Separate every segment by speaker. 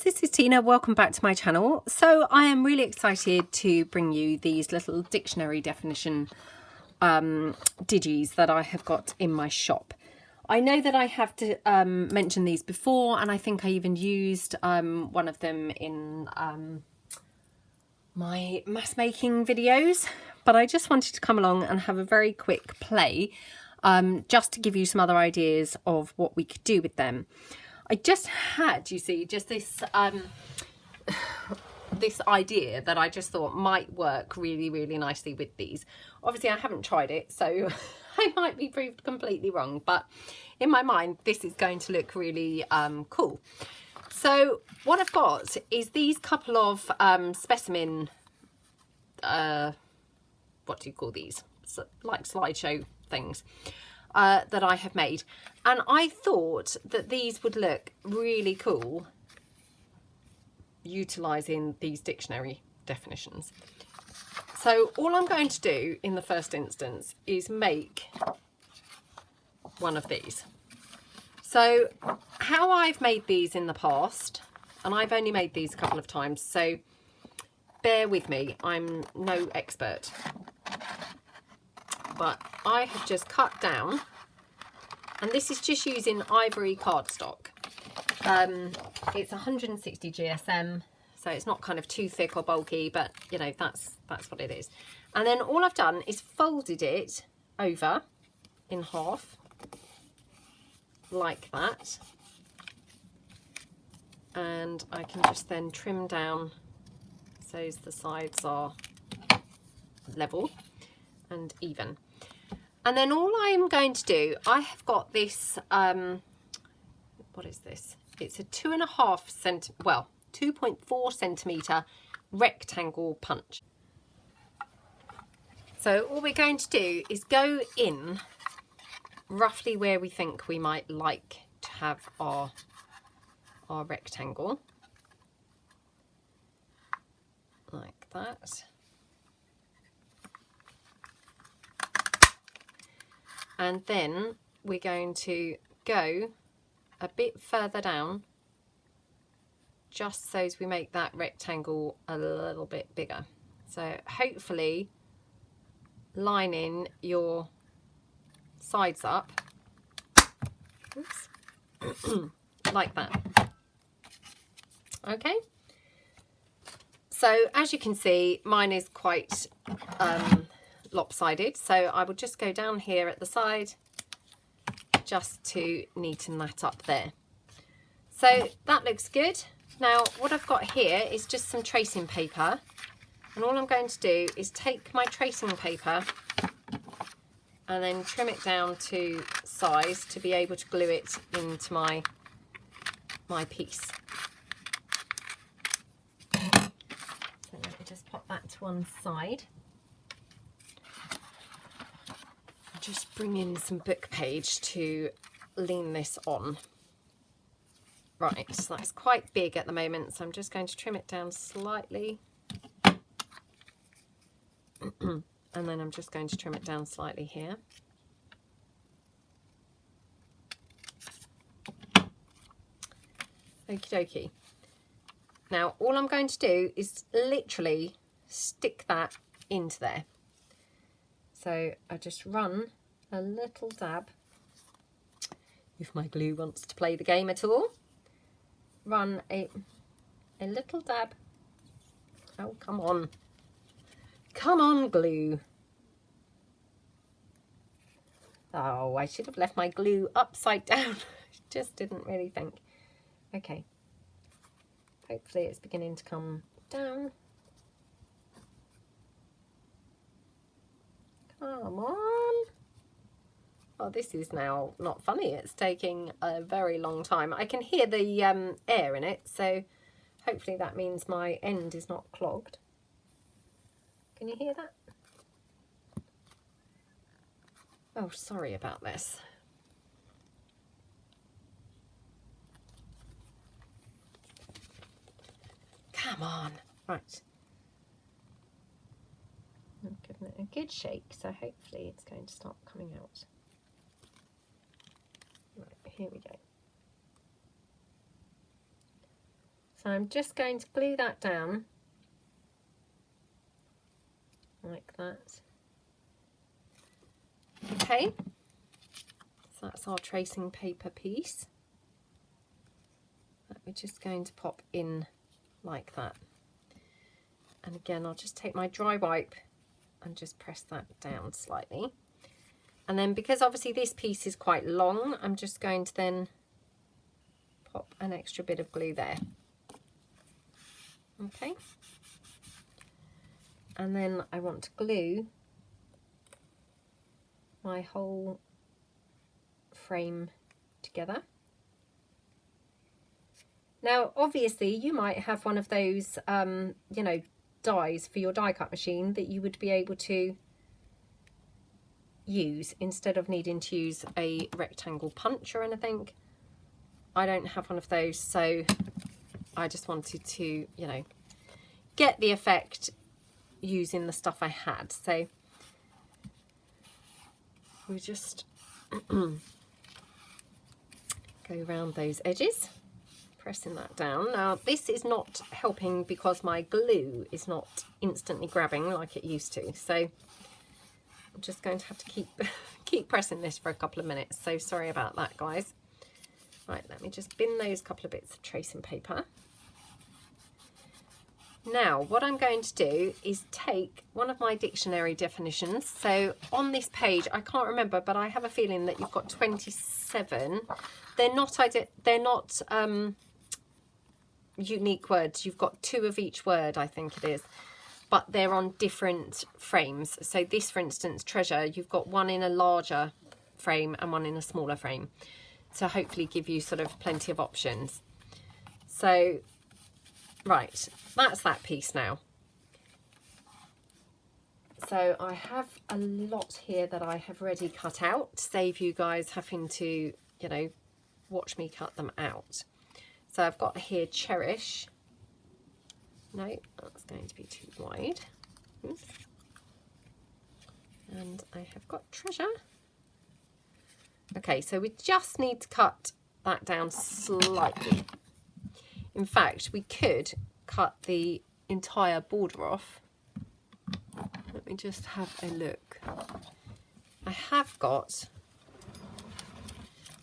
Speaker 1: this is Tina. Welcome back to my channel. So I am really excited to bring you these little dictionary definition digis that I have got in my shop. I know that I have to mention these before, and I think I even used one of them in my mass making videos, but I just wanted to come along and have a very quick play just to give you some other ideas of what we could do with them. I just had, you see, just this this idea that I just thought might work really, really nicely with these. Obviously, I haven't tried it, so I might be proved completely wrong, but in my mind, this is going to look really cool. So what I've got is these couple of specimen, what do you call these? So, like slideshow things. That I have made, and I thought that these would look really cool utilizing these dictionary definitions. So all I'm going to do in the first instance is make one of these. So how I've made these in the past, and I've only made these a couple of times, so bear with me, I'm no expert. But I have just cut down, and this is just using ivory cardstock. It's 160 GSM, so it's not kind of too thick or bulky, but you know, that's what it is. And then all I've done is folded it over in half, like that. And I can just then trim down so the sides are level and even. And then all I'm going to do, I have got this, what is this? It's a 2.4 centimetre rectangle punch. So all we're going to do is go in roughly where we think we might like to have our rectangle, like that. And then we're going to go a bit further down, just so as we make that rectangle a little bit bigger. So hopefully lining your sides up, oops, like that. Okay. So as you can see, mine is quite lopsided, so I will just go down here at the side just to neaten that up there. So that looks good. Now what I've got here is just some tracing paper, and all I'm going to do is take my tracing paper and then trim it down to size to be able to glue it into my piece. So let me just pop that to one side. Just bring in some book page to lean this on. Right, so that's quite big at the moment, so I'm just going to trim it down slightly. And then I'm just going to trim it down slightly here. Okie dokie. Now all I'm going to do is literally stick that into there. So I just run a little dab, if my glue wants to play the game at all, run a little dab. Oh, come on. Come on, glue. Oh, I should have left my glue upside down. Just didn't really think. Okay. Hopefully it's beginning to come down. Come on. Oh, this is now not funny. It's taking a very long time. I can hear the air in it, so hopefully that means my end is not clogged. Can you hear that? Oh, sorry about this. Come on. Right. I'm giving it a good shake, so hopefully it's going to start coming out. Right, here we go. So I'm just going to glue that down like that. Okay, so that's our tracing paper piece that we're just going to pop in like that. And again, I'll just take my dry wipe and just press that down slightly. And then because obviously this piece is quite long, I'm just going to then pop an extra bit of glue there. Okay. And then I want to glue my whole frame together. Now, obviously, you might have one of those, you know, dies for your die cut machine that you would be able to use instead of needing to use a rectangle punch or anything. I don't have one of those, so I just wanted to, you know, get the effect using the stuff I had. So we just go around those edges, pressing that down. Now this is not helping because my glue is not instantly grabbing like it used to, so I'm just going to have to keep pressing this for a couple of minutes, so sorry about that, guys. Right, let me just bin those couple of bits of tracing paper. Now what I'm going to do is take one of my dictionary definitions. So on this page, I can't remember, but I have a feeling that you've got 27. They're not unique words. You've got 2 of each word, I think it is, but they're on different frames. So this, for instance, treasure, you've got one in a larger frame and one in a smaller frame, to hopefully give you sort of plenty of options. So right, that's that piece now. So I have a lot here that I have already cut out to save you guys having to, you know, watch me cut them out. So I've got here cherish. No, that's going to be too wide. Oops. And I have got treasure. Okay, so we just need to cut that down slightly. In fact, we could cut the entire border off. Let me just have a look. I have got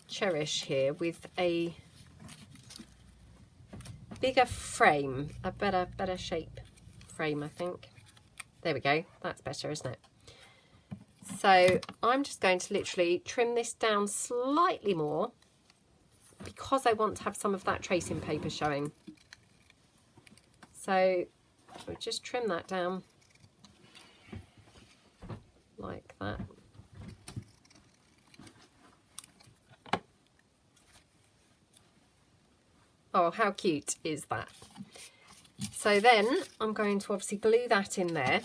Speaker 1: cherish here with a bigger frame, a better shape frame, I think. There we go, that's better, isn't it? So I'm just going to literally trim this down slightly more because I want to have some of that tracing paper showing. So we'll just trim that down like that. Oh, how cute is that? So then I'm going to obviously glue that in there.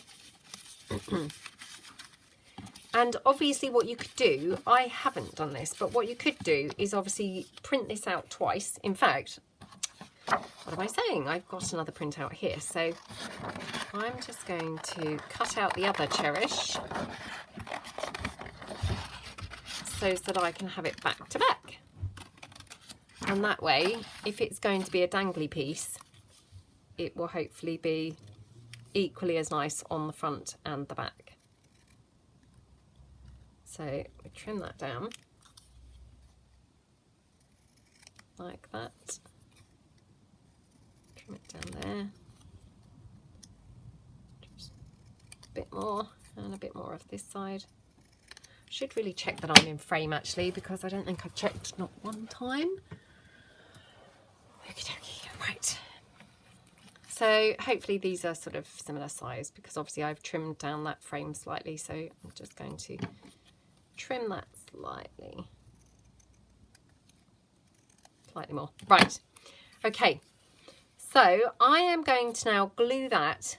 Speaker 1: And obviously what you could do, I haven't done this, but what you could do is obviously print this out twice. In fact, what am I saying? I've got another printout here. So I'm just going to cut out the other cherish so that I can have it back to back. And that way, if it's going to be a dangly piece, it will hopefully be equally as nice on the front and the back. So we trim that down like that. Trim it down there. Just a bit more and a bit more of this side. Should really check that I'm in frame actually, because I don't think I've checked not one time. Okie dokie, right. So hopefully these are sort of similar size, because obviously I've trimmed down that frame slightly, so I'm just going to trim that slightly more. Right, okay, so I am going to now glue that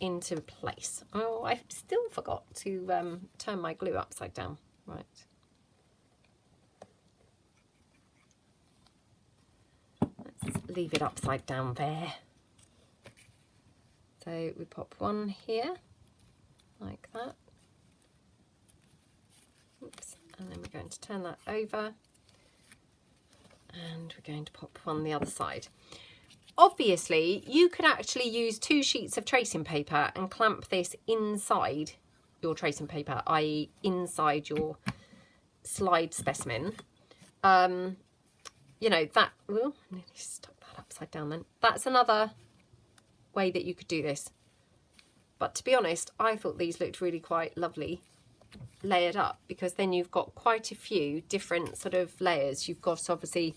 Speaker 1: into place. Oh, I still forgot to turn my glue upside down. Right, let's leave it upside down there. So we pop one here like that. Oops. And then we're going to turn that over And we're going to pop one the other side. Obviously, you could actually use 2 sheets of tracing paper and clamp this inside your tracing paper, i.e. inside your slide specimen. You know, that, oh, I nearly stuck that upside down then. That's another way that you could do this. But to be honest, I thought these looked really quite lovely layered up, because then you've got quite a few different sort of layers. You've got obviously,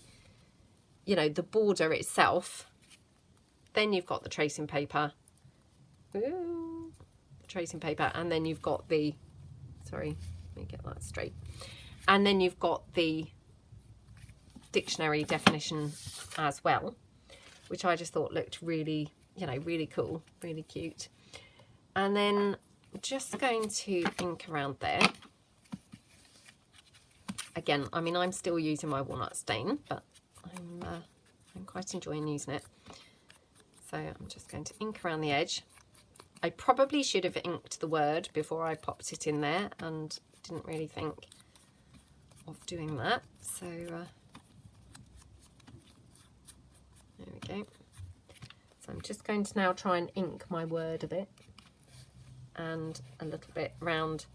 Speaker 1: you know, the border itself. Then you've got the tracing paper. Ooh, the tracing paper. And then you've got the, sorry, let me get that straight. And then you've got the dictionary definition as well, which I just thought looked really, you know, really cool, really cute. And then just going to ink around there. Again, I mean, I'm still using my walnut stain, but I'm quite enjoying using it. So I'm just going to ink around the edge. I probably should have inked the word before I popped it in there, and didn't really think of doing that. So there we go. So I'm just going to now try and ink my word a bit, and a little bit round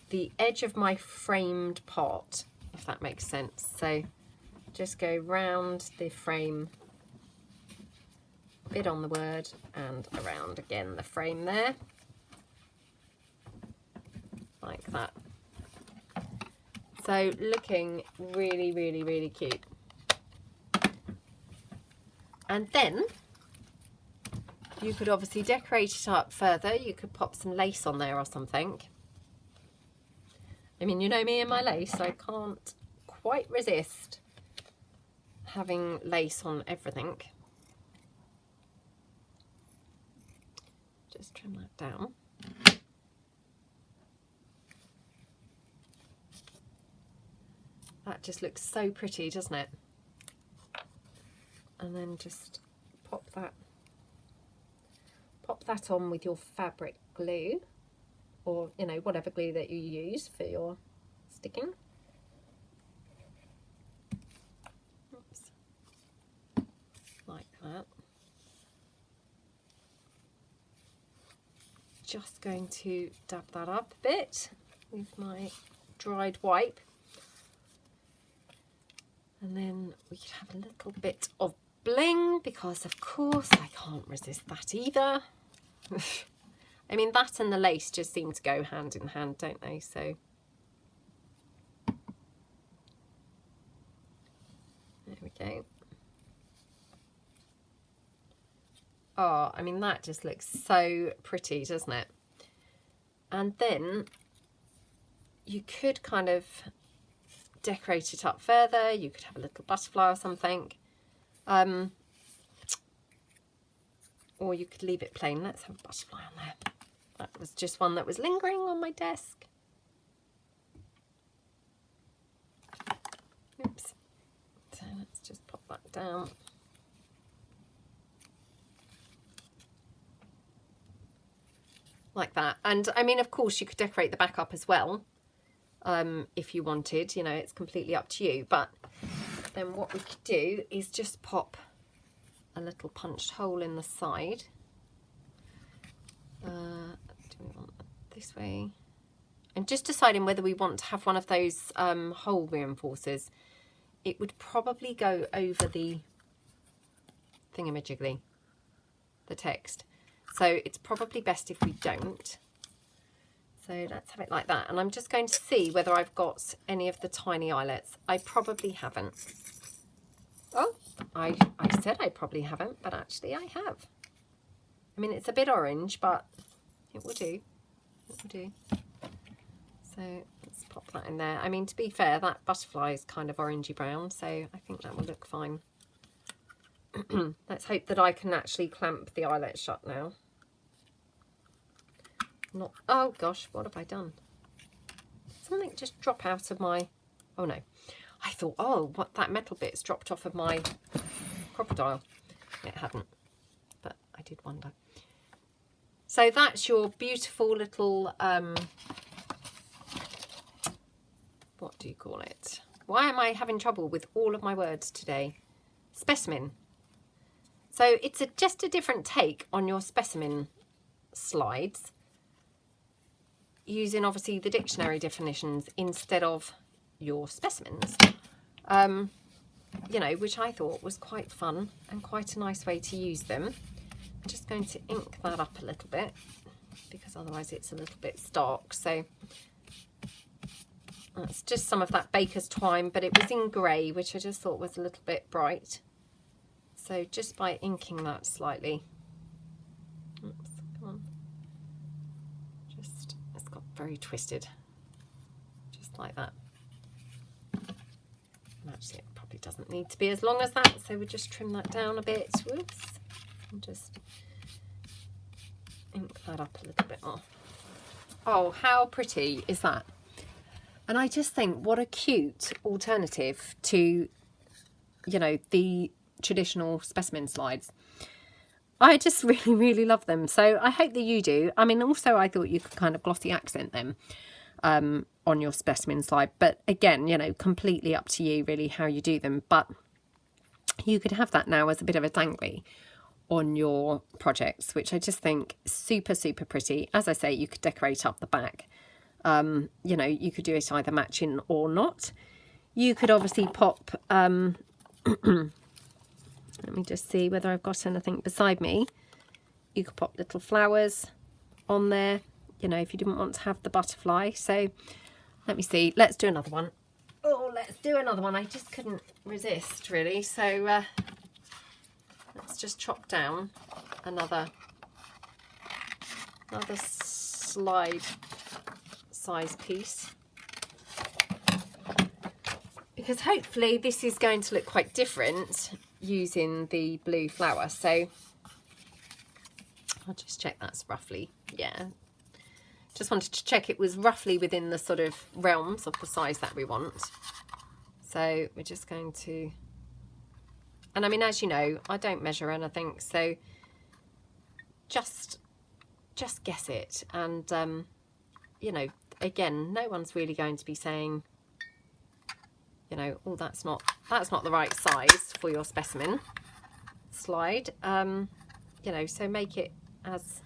Speaker 1: the edge of my framed pot, if that makes sense. So just go round the frame, a bit on the word, and around again the frame there, like that. So looking really, really, really cute. And then you could obviously decorate it up further. You could pop some lace on there or something. I mean, you know me and my lace, I can't quite resist having lace on everything. Just trim that down. That just looks so pretty, doesn't it? And then just pop that on with your fabric glue, or, you know, whatever glue that you use for your sticking. Oops. Like that. Just going to dab that up a bit with my dried wipe. And then we could have a little bit of bling, because of course I can't resist that either. I mean, that and the lace just seem to go hand in hand, don't they? So there we go. Oh, I mean, that just looks so pretty, doesn't it? And then you could kind of decorate it up further. You could have a little butterfly or something. Or you could leave it plain. Let's have a butterfly on there. That was just one that was lingering on my desk. Oops. So let's just pop that down. Like that. And I mean, of course, you could decorate the back up as well, if you wanted. You know, it's completely up to you. But then what we could do is just pop a little punched hole in the side. Do we want that this way? And just deciding whether we want to have one of those hole reinforcers. It would probably go over the thingamajiggly, the text. So it's probably best if we don't. So let's have it like that. And I'm just going to see whether I've got any of the tiny eyelets. I probably haven't. Oh, I said I probably haven't, but actually I have. I mean, it's a bit orange, but it will do. It will do. So let's pop that in there. I mean, to be fair, that butterfly is kind of orangey brown, so I think that will look fine. Let's hope that I can actually clamp the eyelet shut now. Not, oh gosh, what have I done? Did something just drop out of my, oh no. I thought, oh, what, that metal bit's dropped off of my crocodile. It hadn't, but I did wonder. So that's your beautiful little, what do you call it? Why am I having trouble with all of my words today? Specimen. So it's just a different take on your specimen slides, using obviously the dictionary definitions instead of your specimens, you know, which I thought was quite fun and quite a nice way to use them. I'm just going to ink that up a little bit because otherwise it's a little bit stark. So that's just some of that baker's twine, but it was in grey, which I just thought was a little bit bright. So just by inking that slightly, oops, come on, just, it's got very twisted, just like that. And actually it probably doesn't need to be as long as that, so we'll just trim that down a bit. Whoops, and just ink that up a little bit more. Oh, how pretty is that? And I just think what a cute alternative to, you know, the traditional specimen slides. I just really love them, so I hope that you do. I mean, also I thought you could kind of glossy accent them on your specimen slide, but again, you know, completely up to you really how you do them. But you could have that now as a bit of a dangly on your projects, which I just think super pretty. As I say, you could decorate up the back. You know, you could do it either matching or not. You could obviously pop let me just see whether I've got anything beside me. You could pop little flowers on there, you know, if you didn't want to have the butterfly. So let me see, let's do another one. Oh, let's do another one. I just couldn't resist really. So let's just chop down another slide size piece, because hopefully this is going to look quite different using the blue flower. So I'll just check that's roughly, yeah, just wanted to check it was roughly within the sort of realms of the size that we want. So we're just going to, and I mean, as you know, I don't measure anything, so just guess it. And you know, again, no one's really going to be saying, you know, oh, that's not the right size for your specimen slide. You know, so make it as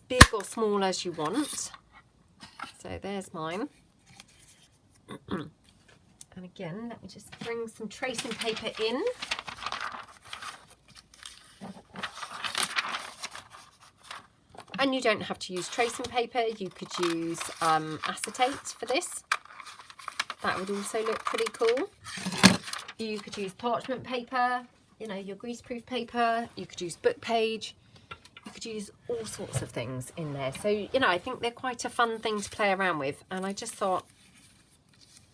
Speaker 1: big or small as you want. So there's mine. And again, let me just bring some tracing paper in. And you don't have to use tracing paper, you could use acetate for this. That would also look pretty cool. You could use parchment paper, you know, your greaseproof paper, you could use book page, you could use all sorts of things in there. So, you know, I think they're quite a fun thing to play around with, and I just thought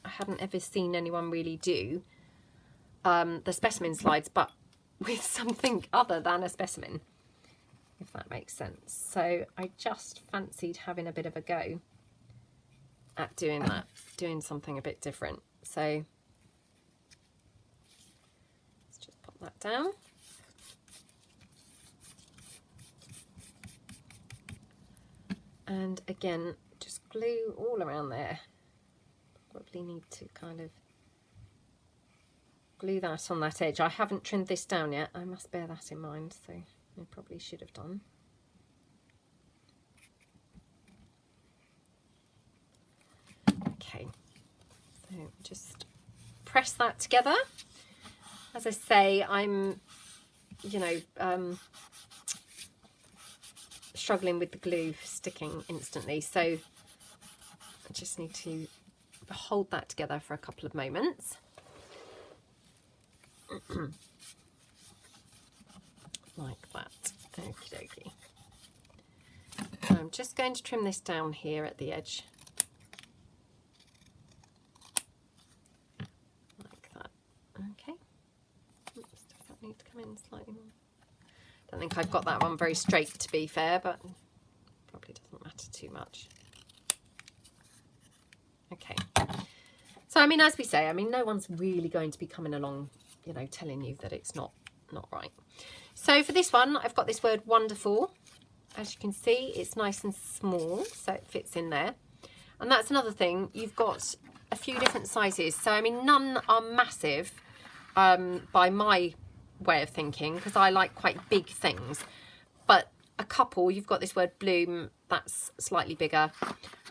Speaker 1: I hadn't ever seen anyone really do the specimen slides, but with something other than a specimen, if that makes sense. So I just fancied having a bit of a go at doing that, doing something a bit different. So let's just pop that down. And again, just glue all around there. Probably need to kind of glue that on that edge. I haven't trimmed this down yet, I must bear that in mind, so I probably should have done. Okay, so just press that together. As I say, I'm, you know, struggling with the glue sticking instantly, so I just need to hold that together for a couple of moments. Like that. Okie dokie. I'm just going to trim this down here at the edge. Like that. Okay. Oops, does that need to come in slightly more? Don't think I've got that one very straight, to be fair, but probably doesn't matter too much. Okay. So, I mean, as we say, I mean, no one's really going to be coming along, you know, telling you that it's not right. So for this one, I've got this word wonderful. As you can see, it's nice and small, so it fits in there. And that's another thing, you've got a few different sizes. So I mean, none are massive by my way of thinking, because I like quite big things, but a couple, you've got this word bloom, that's slightly bigger,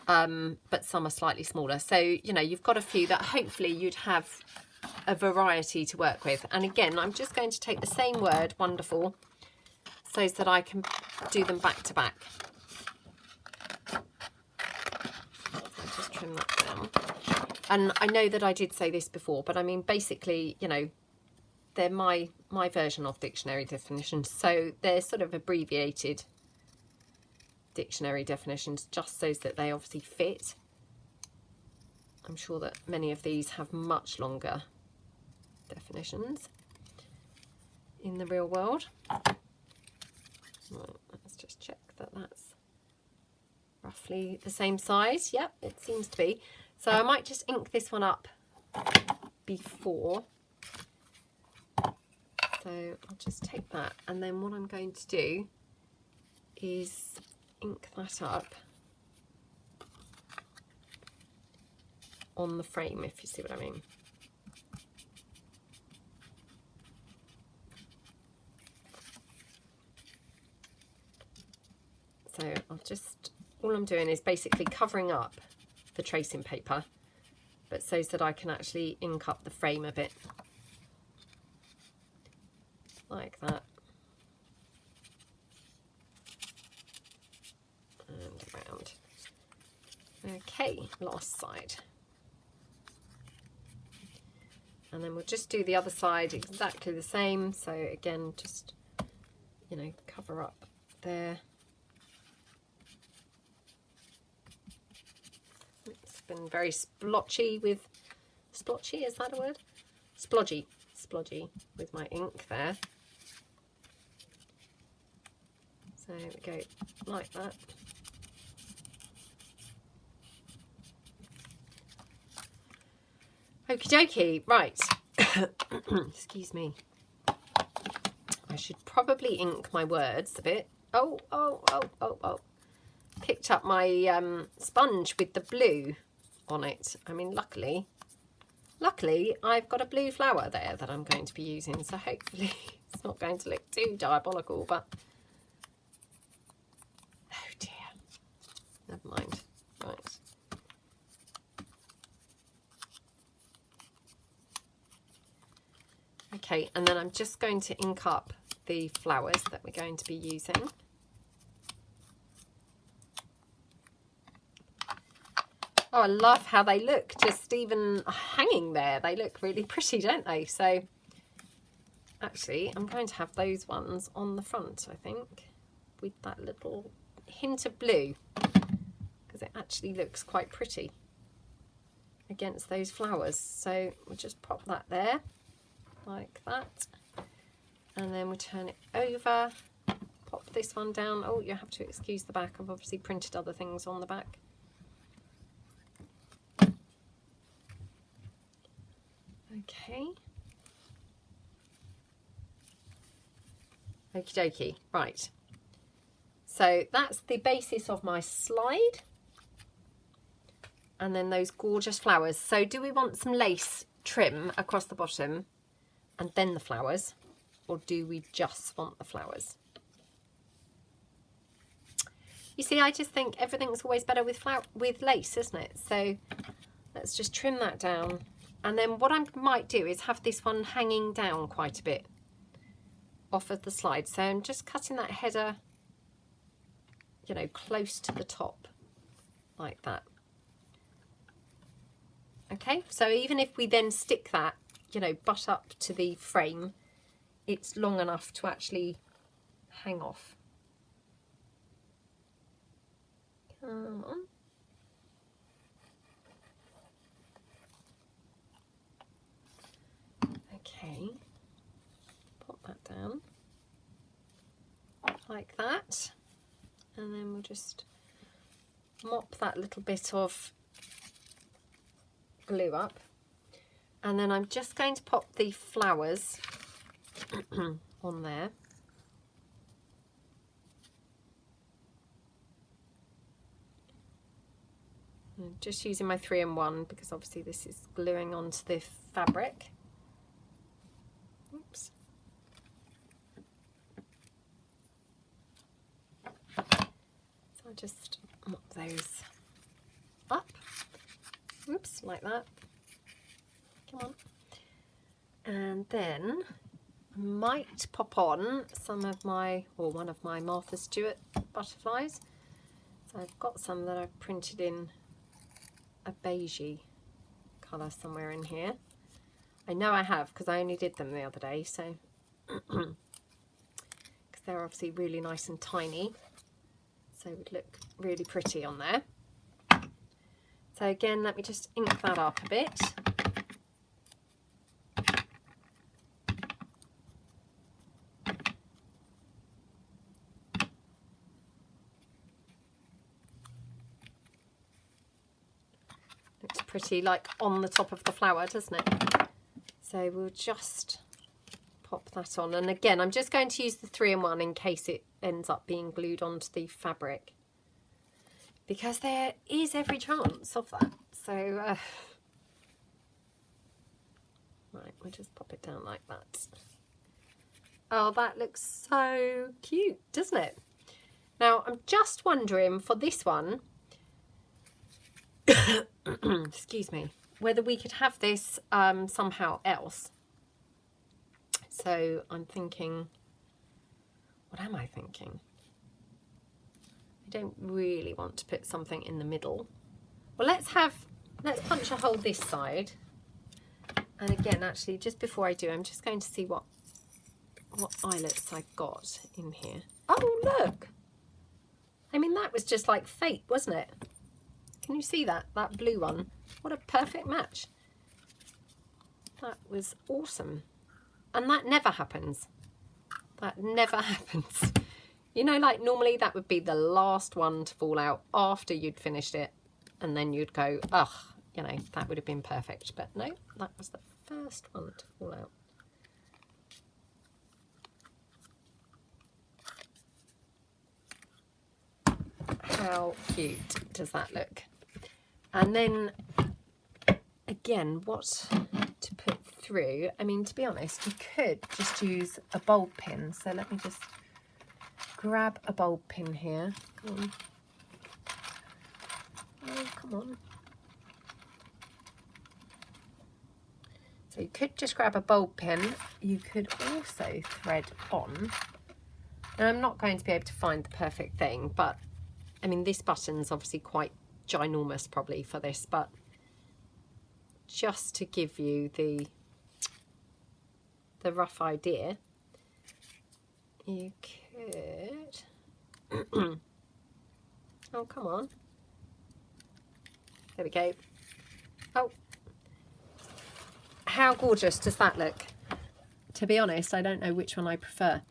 Speaker 1: but some are slightly smaller. So, you know, you've got a few that hopefully you'd have a variety to work with. And again, I'm just going to take the same word, wonderful, so that I can do them back to back. I'll just trim that down. And I know that I did say this before, but I mean, basically, you know, they're my version of dictionary definitions. So they're sort of abbreviated dictionary definitions, just so that they obviously fit. I'm sure that many of these have much longer definitions in the real world. Well, let's just check that that's roughly the same size. Yep, it seems to be. So I might just ink this one up before. So I'll just take that, and then what I'm going to do is ink that up on the frame, if you see what I mean. So I'll just, all I'm doing is basically covering up the tracing paper, but so that I can actually ink up the frame a bit. Like that. And around. Okay, last side. And then we'll just do the other side exactly the same. So again, just, you know, cover up there. It's been very splotchy with, splotchy, is that a word? Splodgy with my ink there. So we go like that. Okie dokie, right. Excuse me. I should probably ink my words a bit. Oh. Picked up my sponge with the blue on it. I mean, luckily I've got a blue flower there that I'm going to be using, so hopefully it's not going to look too diabolical, but oh dear, never mind. Right. Okay, and then I'm just going to ink up the flowers that we're going to be using. Oh, I love how they look, just even hanging there. They look really pretty, don't they? So actually, I'm going to have those ones on the front, I think, with that little hint of blue, because it actually looks quite pretty against those flowers. So we'll just pop that there, like that. And then we'll turn it over, pop this one down. Oh, you have to excuse the back. I've obviously printed other things on the back. Okay. Okie dokie. Right. So that's the basis of my slide. And then those gorgeous flowers. So do we want some lace trim across the bottom and then the flowers? Or do we just want the flowers? You see, I just think everything's always better with lace, isn't it? So let's just trim that down. And then what I might do is have this one hanging down quite a bit off of the slide. So I'm just cutting that header, you know, close to the top, like that. Okay, so even if we then stick that, you know, butt up to the frame, it's long enough to actually hang off. Come on. Okay, pop that down like that, and then we'll just mop that little bit of glue up, and then I'm just going to pop the flowers on there. I'm just using my 3-in-1 because obviously this is gluing onto the fabric. Oops. So I'll just mop those up. Oops, like that. Come on. And then I might pop on some of my, or one of my Martha Stewart butterflies. So I've got some that I've printed in a beigey colour somewhere in here. I know I have because I only did them the other day, so because they're obviously really nice and tiny, so it would look really pretty on there. So again, let me just ink that up a bit. Looks pretty like on the top of the flower, doesn't it? So we'll just pop that on. And again, I'm just going to use the 3-in-1 in case it ends up being glued onto the fabric, because there is every chance of that. So, right, we'll just pop it down like that. Oh, that looks so cute, doesn't it? Now, I'm just wondering for this one, excuse me, whether we could have this somehow else. So I'm thinking, what am I thinking? I don't really want to put something in the middle. Well, let's punch a hole this side. And again, actually, just before I do, I'm just going to see what eyelets I've got in here. Oh, look! I mean, that was just like fate, wasn't it? Can you see that? That blue one. What a perfect match. That was awesome. And that never happens. That never happens. You know, like normally that would be the last one to fall out after you'd finished it. And then you'd go, ugh, you know, that would have been perfect. But no, that was the first one to fall out. How cute does that look? And then, again, what to put through? I mean, to be honest, you could just use a bulb pin. So let me just grab a bulb pin here. Come on. Oh, come on. So you could just grab a bulb pin. You could also thread on. And I'm not going to be able to find the perfect thing, but I mean, this button's obviously quite ginormous probably for this, but just to give you the rough idea, you could oh, come on, there we go. Oh, how gorgeous does that look? To be honest, I don't know which one I prefer.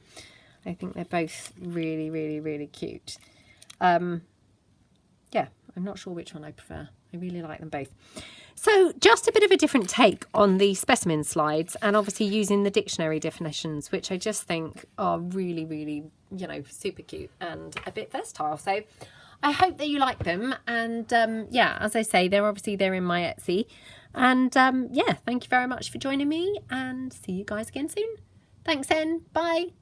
Speaker 1: I think they're both really, really, really cute. Yeah, I'm not sure which one I prefer. I really like them both. So just a bit of a different take on the specimen slides, and obviously using the dictionary definitions, which I just think are really, really, you know, super cute and a bit versatile. So I hope that you like them. And yeah, as I say, they're in my Etsy. And yeah, thank you very much for joining me, and see you guys again soon. Thanks then. Bye.